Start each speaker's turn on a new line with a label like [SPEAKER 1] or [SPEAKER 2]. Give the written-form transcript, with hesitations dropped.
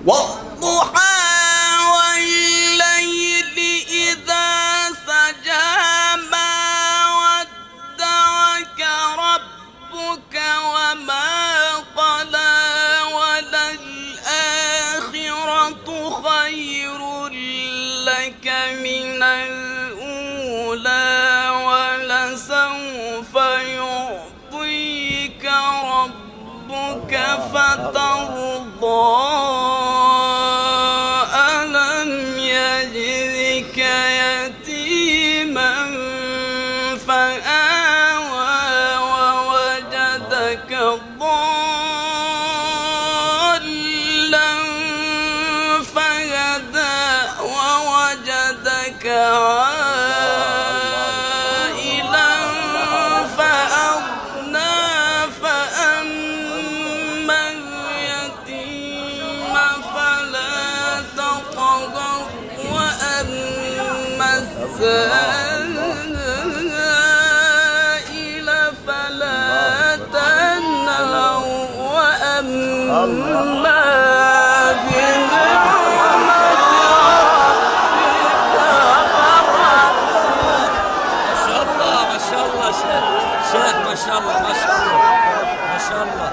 [SPEAKER 1] والضحى والليل إذا سجى ما ودعك ربك وما قلى وللآخرة خير لك من الأولى ولسوف يعطيك ربك فترضى ألم يجدك يتيما فآوى ووجدك ضالا فهدى ووجدك عائلا فأغنى فأما اليتيم فلا تقهر وأما السائل فلا تنهر وأما بنعمة
[SPEAKER 2] ما شاء الله شيخ، ما شاء الله ما شاء الله ما شاء الله.